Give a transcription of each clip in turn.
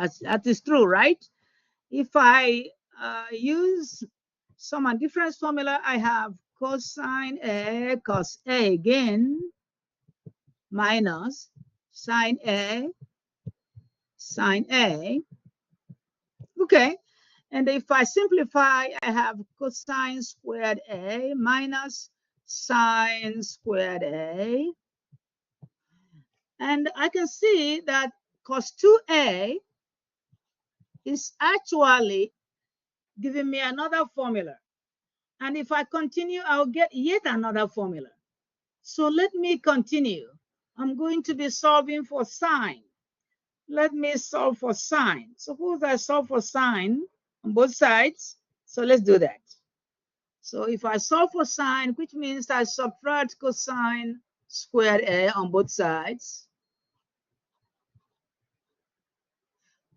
That is true, right? If I use some difference formula, I have cosine A cos A again minus sine A sine A. Okay, and if I simplify, I have cosine squared A minus sine squared A. And I can see that cos 2A is actually giving me another formula. And if I continue, I'll get yet another formula. So let me continue. I'm going to be solving for sine. Let me solve for sine. Suppose I solve for sine on both sides. So let's do that. So if I solve for sine, which means I subtract cosine squared A on both sides.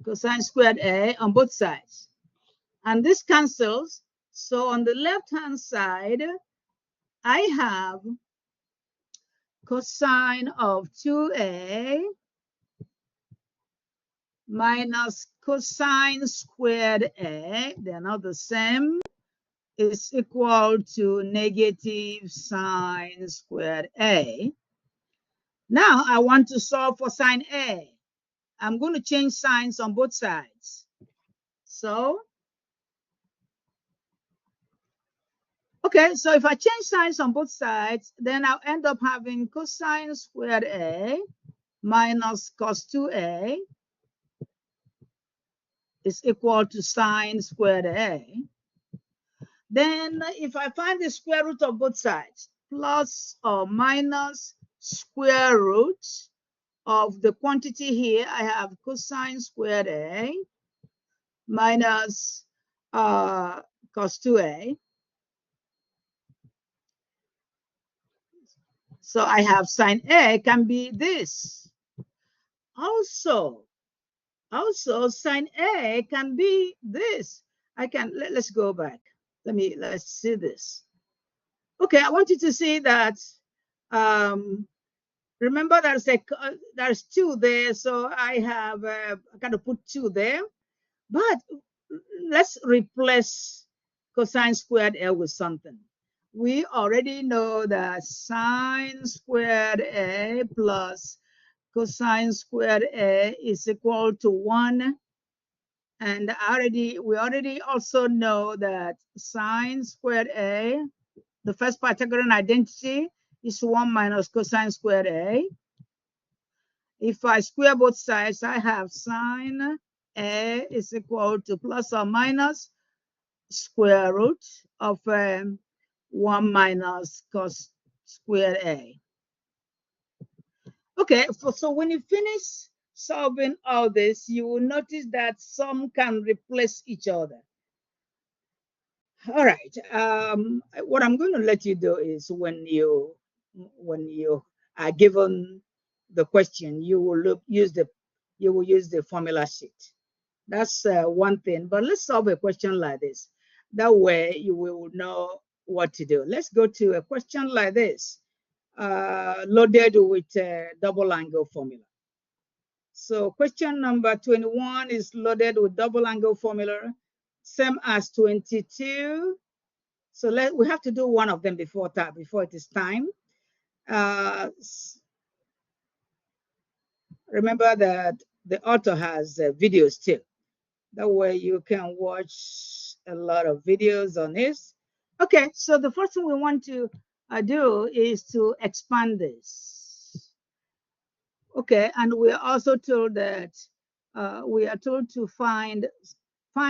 Cosine squared A on both sides. And this cancels. So on the left-hand side, I have cosine of 2A minus cosine squared A, they're not the same, is equal to negative sine squared A. Now I want to solve for sine A. I'm going to change signs on both sides. So, okay, so if I change signs on both sides, then I'll end up having cosine squared A minus cos 2A is equal to sine squared A. Then if I find the square root of both sides, plus or minus square root of the quantity here, I have cosine squared A minus cos 2A. So I have sine A can be this. Also sine A can be this. I can, let's go back. Let's see this. Okay, I want you to see that, remember there's 2 there, so I have, I gotta put 2 there, but let's replace cosine squared A with something. We already know that sine squared A plus cosine squared A is equal to 1. And we already also know that sine squared A, the first Pythagorean identity, is 1 minus cosine squared A. If I square both sides, I have sine A is equal to plus or minus square root of 1 minus cos squared A. Okay, so when you finish solving all this, you will notice that some can replace each other. All right, what I'm going to let you do is when you are given the question, you will use the formula sheet. That's one thing, but let's solve a question like this. That way you will know what to do. Let's go to a question like this, loaded with a double angle formula. So question number 21 is loaded with double angle formula, same as 22. So we have to do one of them before it is time. Remember that the author has videos too. That way you can watch a lot of videos on this. Okay, so the first thing we want to do is to expand this. Okay, and we are also told that we are told to find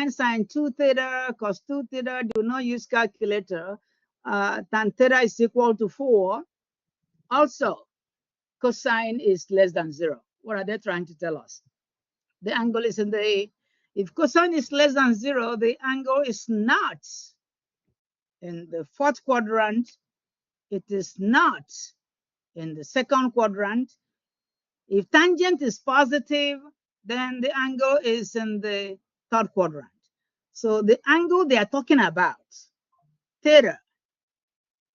sine 2 theta, cos 2 theta. Do not use calculator. Tan theta is equal to 4. Also, cosine is less than 0. What are they trying to tell us? The angle is in the, if cosine is less than 0, the angle is not in the 4th quadrant. It is not in the 2nd quadrant. If tangent is positive, then the angle is in the 3rd quadrant. So the angle they are talking about, theta,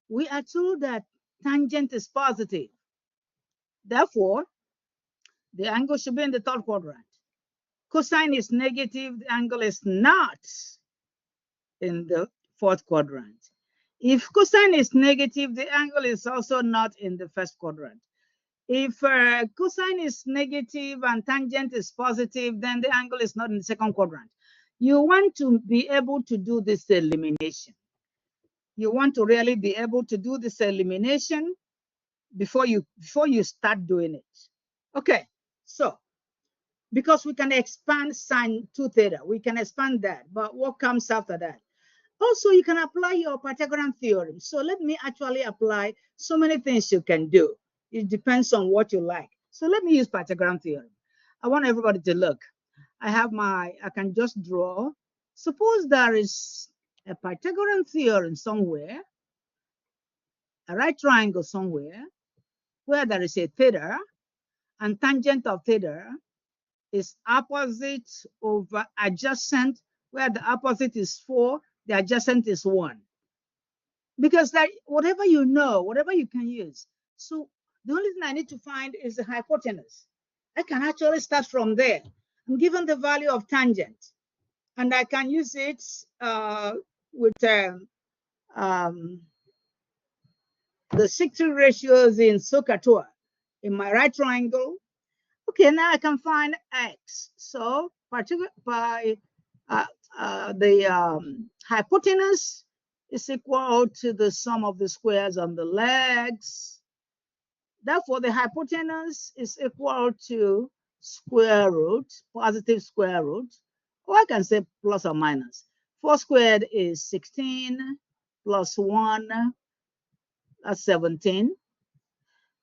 we are told that tangent is positive. Therefore, the angle should be in the 3rd quadrant. Cosine is negative, the angle is not in the fourth quadrant. If cosine is negative, the angle is also not in the first quadrant. If cosine is negative and tangent is positive, then the angle is not in the second quadrant. You want to be able to do this elimination. You want to really be able to do this elimination before you start doing it. Okay, so because we can expand sine 2 theta, we can expand that, but what comes after that? Also, you can apply your Pythagorean theorem. So let me actually apply so many things you can do. It depends on what you like. So let me use Pythagorean theorem. I want everybody to look. I can just draw. Suppose there is a Pythagorean theorem somewhere, a right triangle somewhere, where there is a theta, and tangent of theta is opposite over adjacent, where the opposite is 4, the adjacent is 1. Because that whatever you know, whatever you can use. So the only thing I need to find is the hypotenuse. I can actually start from there. I'm given the value of tangent, and I can use it with the 60 ratios in SOHCAHTOA in my right triangle. Okay, now I can find x. So by the hypotenuse is equal to the sum of the squares on the legs. Therefore, the hypotenuse is equal to square root, positive square root, or I can say plus or minus. 4 squared is 16, plus 1, that's 17.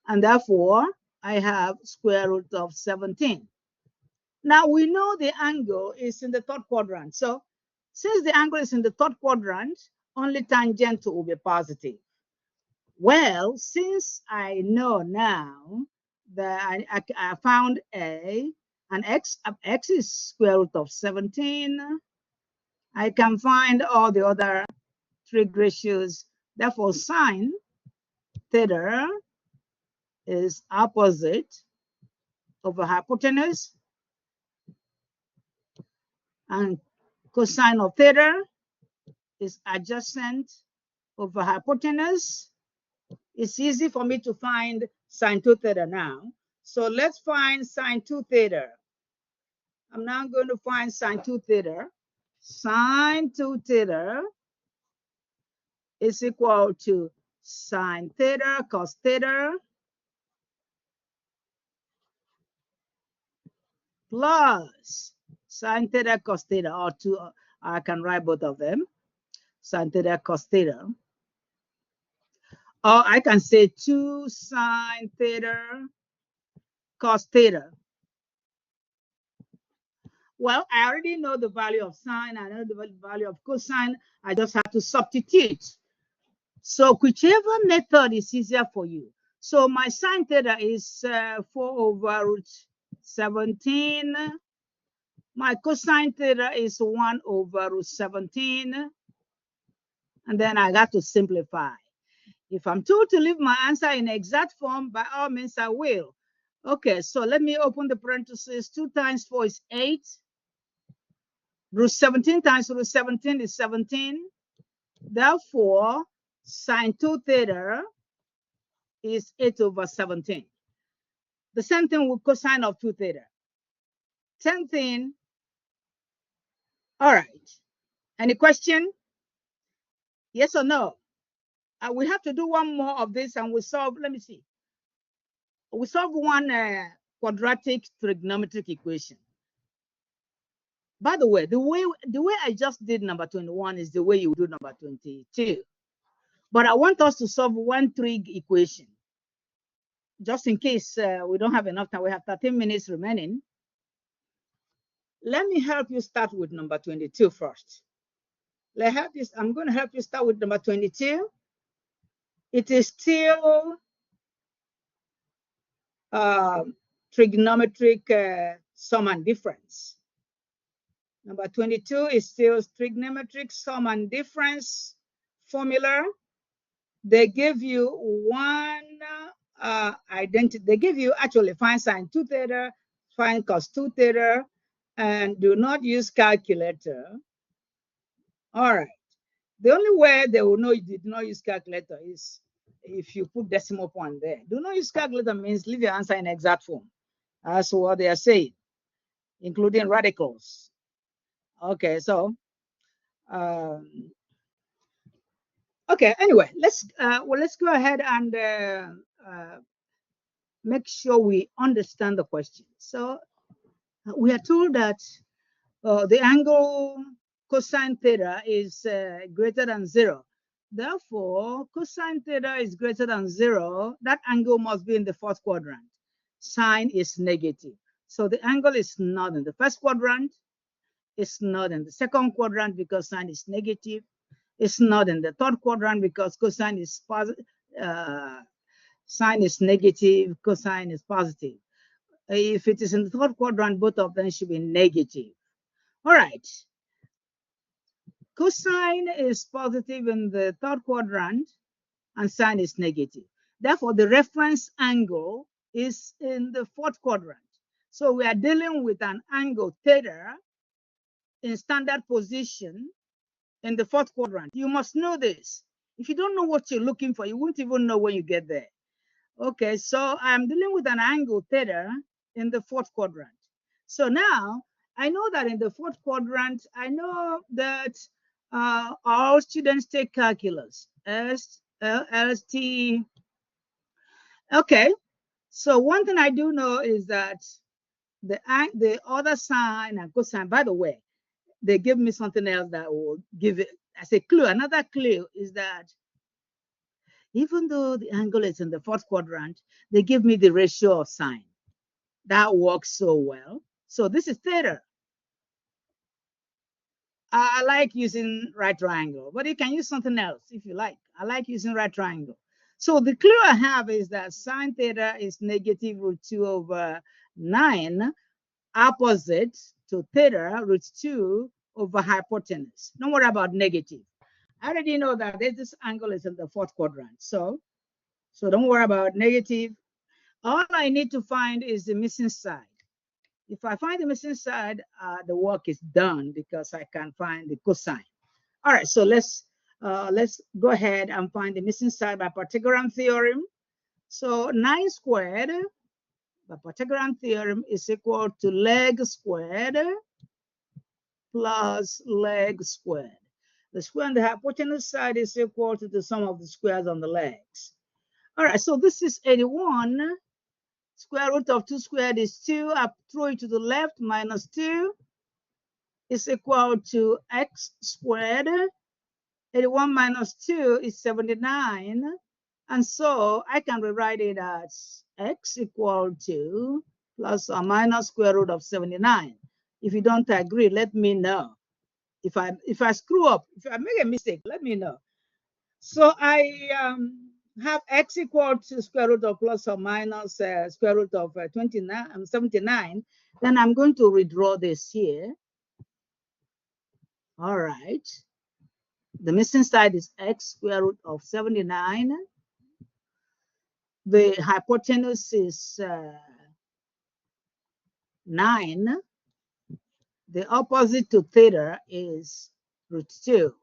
And therefore, I have square root of 17. Now we know the angle is in the third quadrant. So since the angle is in the third quadrant, only tangent will be positive. Well, since I know now that I found A and X is square root of 17, I can find all the other trig ratios. Therefore, sine theta is opposite over hypotenuse, and cosine of theta is adjacent over hypotenuse. It's easy for me to find sine 2 theta now. So let's find sine 2 theta. I'm now going to find sine 2 theta. Sine 2 theta is equal to sine theta cos theta plus sine theta cos theta, or two, I can write both of them, sine theta cos theta. Or I can say 2 sine theta cos theta. Well, I already know the value of sine. I know the value of cosine. I just have to substitute. So whichever method is easier for you. So my sine theta is 4 over root 17. My cosine theta is 1 over root 17. And then I got to simplify. If I'm told to leave my answer in exact form, by all means I will. Okay, so let me open the parentheses. 2 times 4 is 8. Root 17 times root 17 is 17. Therefore, sine 2 theta is 8 over 17. The same thing with cosine of 2 theta. Same thing. All right. Any question? Yes or no? We have to do one more of this and we solve, let me see. We solve one quadratic trigonometric equation. By the way, the way I just did number 21 is the way you do number 22. But I want us to solve one trig equation. Just in case we don't have enough time, we have 13 minutes remaining. Let me help you start with number 22 first. I'm going to help you start with number 22. It is still trigonometric sum and difference. Number 22 is still trigonometric sum and difference formula. They give you one identity. They give you actually find sine 2 theta, find cos 2 theta, and do not use calculator. All right. The only way they will know you did not use calculator is if you put decimal point there. Do not use calculator means leave your answer in exact form. That's what they are saying, including radicals. Okay, so okay. Anyway, let's go ahead and make sure we understand the question. So we are told that the angle cosine theta is greater than 0. Therefore, cosine theta is greater than 0. That angle must be in the fourth quadrant. Sine is negative. So the angle is not in the first quadrant. It's not in the second quadrant because sine is negative. It's not in the third quadrant because cosine is positive. Sine is negative, cosine is positive. If it is in the third quadrant, both of them should be negative. All right. Cosine is positive in the third quadrant and sine is negative. Therefore, the reference angle is in the fourth quadrant. So we are dealing with an angle theta in standard position in the fourth quadrant. You must know this. If you don't know what you're looking for, you won't even know when you get there. Okay, so I'm dealing with an angle theta in the fourth quadrant. So now I know that in the fourth quadrant, I know that all students take calculus, ST. Okay, so one thing I do know is that the other sine and cosine, by the way, they give me something else that will give it as a clue. Another clue is that even though the angle is in the fourth quadrant, they give me the ratio of sine. That works so well. So this is theta. I like using right triangle, but you can use something else if you like. I like using right triangle. So the clue I have is that sine theta is negative root 2 over 9, opposite to theta root 2 over hypotenuse. Don't worry about negative. I already know that this angle is in the fourth quadrant. So don't worry about negative. All I need to find is the missing side. If I find the missing side, the work is done because I can find the cosine. All right, so let's go ahead and find the missing side by Pythagorean theorem. So 9 squared by Pythagorean theorem is equal to leg squared plus leg squared. The square on the hypotenuse side is equal to the sum of the squares on the legs. All right, so this is 81. Square root of 2 squared is 2. I throw it to the left, minus 2 is equal to x squared. 81 minus 2 is 79. And so I can rewrite it as x equal to plus or minus square root of 79. If you don't agree, let me know. If I screw up, if I make a mistake, let me know. So I have x equal to square root of plus or minus square root of 79. Then I'm going to redraw this here. All right. The missing side is x square root of 79. The hypotenuse is 9. The opposite to theta is root 2.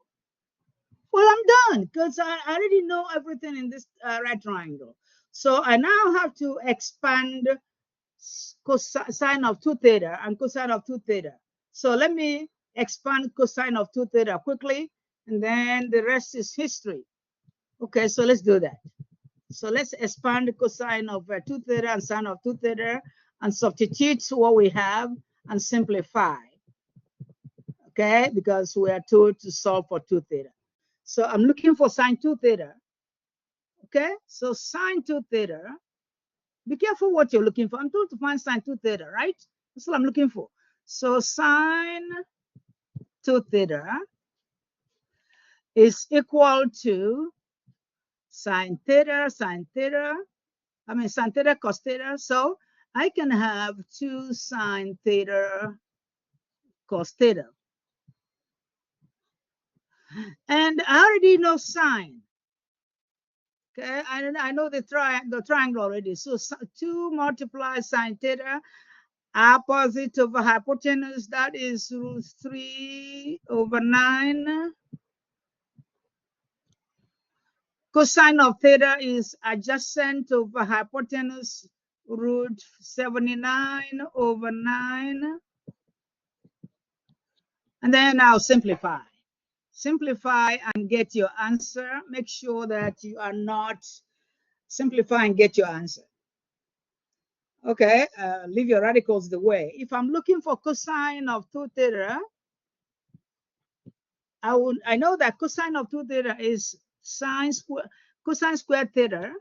Well, I'm done because I already know everything in this right triangle. So I now have to expand cosine of 2 theta and cosine of 2 theta. So let me expand cosine of 2 theta quickly, and then the rest is history. Okay, so let's do that. So let's expand cosine of 2 theta and sine of 2 theta and substitute what we have and simplify. Okay, because we are told to solve for 2 theta. So I'm looking for sine 2 theta. Okay, so sine 2 theta. Be careful what you're looking for. I'm told to find sine 2 theta, right? That's what I'm looking for. So sine 2 theta is equal to sine theta, sine theta. I mean sine theta cos theta. So I can have 2 sine theta cos theta. And I already know sine. Okay, I know the triangle already. So 2 multiply sine theta Opposite over hypotenuse, that is root 3/9. Cosine of theta is adjacent over hypotenuse, root 79/9. And then I'll simplify. Simplify and get your answer. Make sure that you are not simplify and get your answer. Okay, leave your radicals the way. If I'm looking for cosine of 2 theta, I know that cosine of 2 theta is cosine squared theta,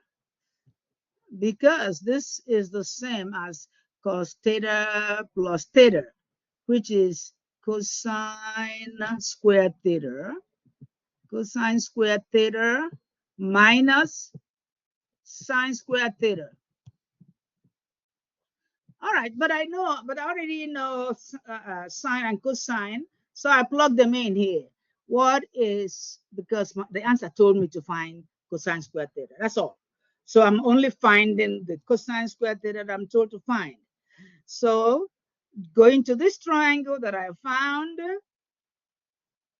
because this is the same as cos theta plus theta, which is cosine squared theta. Cosine squared theta minus sine squared theta. All right, but I already know sine and cosine, so I plug them in here. What is, because the answer told me to find cosine squared theta, that's all. So I'm only finding the cosine squared theta that I'm told to find. So going to this triangle that I found,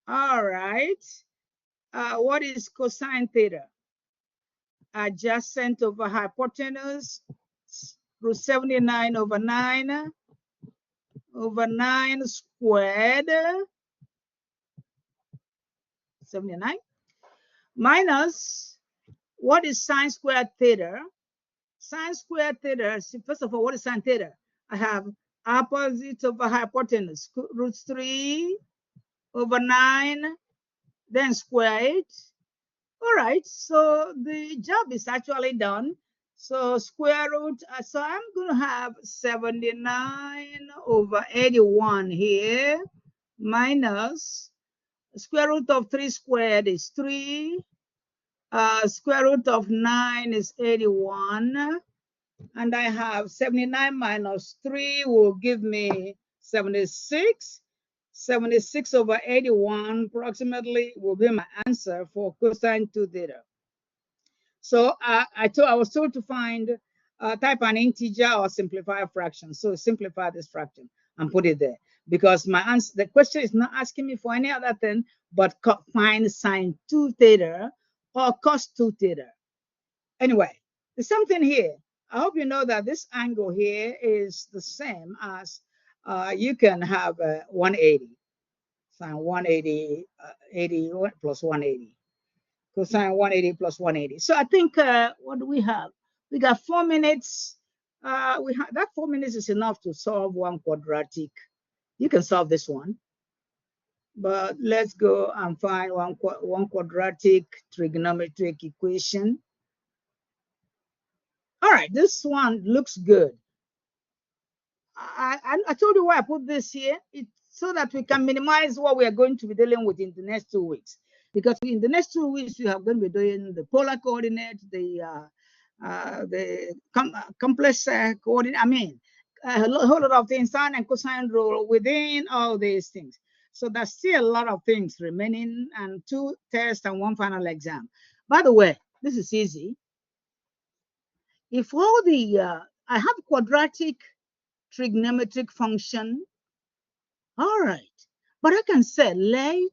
all right, what is cosine theta? Adjacent over hypotenuse, root 79/9 over 9 squared, 79, minus, what is sine squared theta? Sine squared theta, first of all, what is sine theta? I have opposite over hypotenuse, root 3/9, then square it. All right, so the job is actually done. So square root, so I'm going to have 79/81 here, minus square root of 3 squared is 3. Square root of 9 is 81. And I have 79 minus 3 will give me 76. 76/81 approximately will be my answer for cosine 2 theta. So I was told to find type an integer or simplify a fraction. So simplify this fraction and put it there, because my answer, the question is not asking me for any other thing but find sine 2 theta or cos 2 theta. Anyway, there's something here. I hope you know that this angle here is the same as you can have 180. Sine 180, 80 plus 180. Cosine 180 plus 180. So I think, what do we have? We got 4 minutes. That 4 minutes is enough to solve one quadratic. You can solve this one. But let's go and find one quadratic trigonometric equation. All right, this one looks good. I told you why I put this here. It's so that we can minimize what we are going to be dealing with in the next 2 weeks. Because in the next 2 weeks, we are going to be doing the polar coordinate, the complex coordinate, I mean, a whole lot of things, sine and cosine rule within all these things. So there's still a lot of things remaining, and 2 tests and 1 final exam. By the way, this is easy. If all the, I have quadratic trigonometric function, all right, but I can say let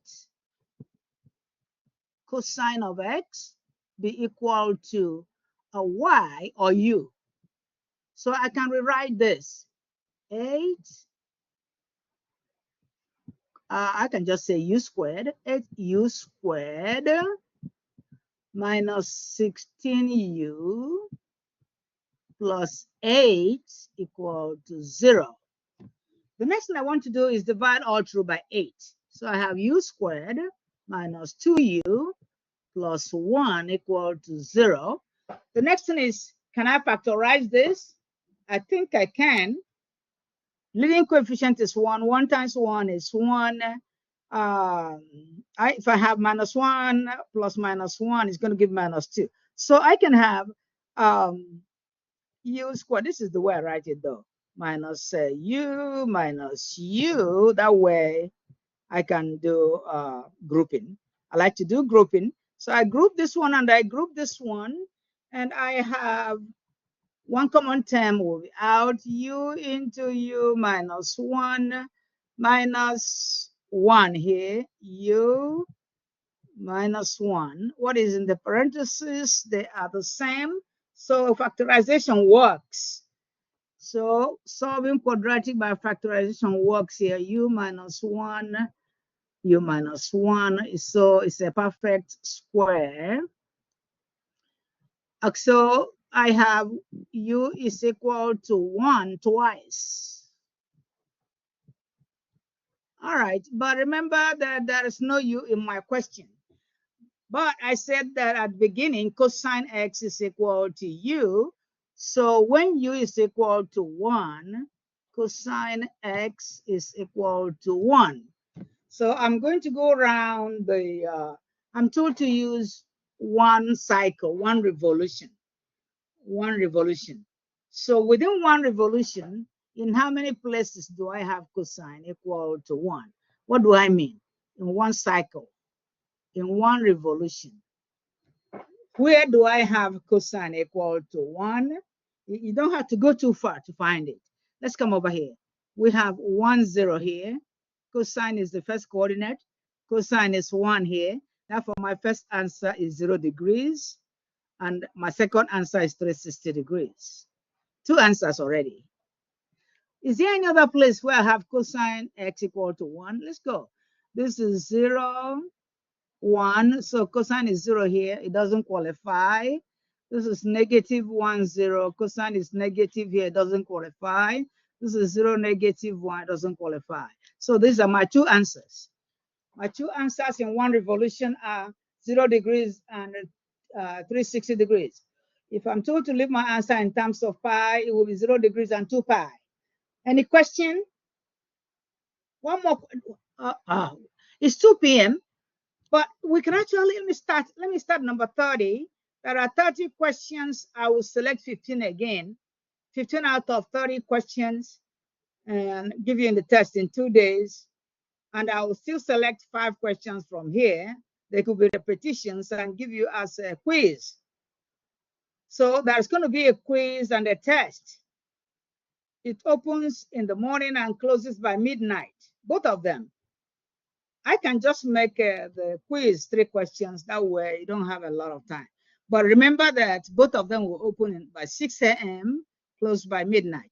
cosine of x be equal to a y or u. So I can rewrite this 8, I can just say u squared, 8u squared minus 16u plus 8 equal to 0. The next thing I want to do is divide all through by 8. So I have u squared minus 2u plus 1 equal to 0. The next thing is, can I factorize this? I think I can. Leading coefficient is 1. 1 times 1 is 1. If I have minus 1 plus minus 1, it's going to give minus 2. So I can have u squared. This is the way I write it, though. Minus u minus u. That way I can do grouping. I like to do grouping. So I group this one and I group this one. And I have One common term will be out. U into U minus 1 minus 1 here. U minus 1. What is in the parentheses? They are the same. So factorization works. So solving quadratic by factorization works here. U minus 1, U minus 1. So it's a perfect square. So I have U is equal to 1 twice. All right, but remember that there is no U in my question. But I said that at the beginning, cosine x is equal to U. So when U is equal to 1, cosine x is equal to 1. So I'm going to go around the, I'm told to use one cycle, one revolution. So within one revolution, in how many places do I have cosine equal to 1? What do I mean? In one cycle, in one revolution. Where do I have cosine equal to 1? You don't have to go too far to find it. Let's come over here. We have 1, 0 here. Cosine is the first coordinate. Cosine is 1 here. Therefore, my first answer is 0 degrees. And my second answer is 360 degrees. Two answers already. Is there any other place where I have cosine x equal to 1? Let's go. This is 0, 1. So cosine is 0 here. It doesn't qualify. This is negative 1, 0. Cosine is negative here. It doesn't qualify. This is 0, negative 1. It doesn't qualify. So these are my two answers. My two answers in one revolution are 0 degrees and 360 degrees. If I'm told to leave my answer in terms of pi, it will be 0 degrees and 2 pi. Any question? One more. It's 2 p.m., but we can actually, let me start number 30. There are 30 questions. I will select 15 again, 15 out of 30 questions, and give you in the test in 2 days. And I will still select 5 questions from here. They could be repetitions and give you as a quiz. So there's going to be a quiz and a test. It opens in the morning and closes by midnight, both of them. I can just make the quiz 3 questions. That way you don't have a lot of time. But remember that both of them will open by 6 a.m., close by midnight.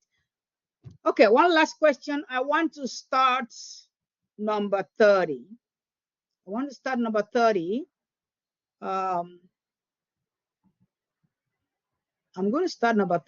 Okay, one last question. I want to start number 30. I want to start number 30. I'm going to start number 30.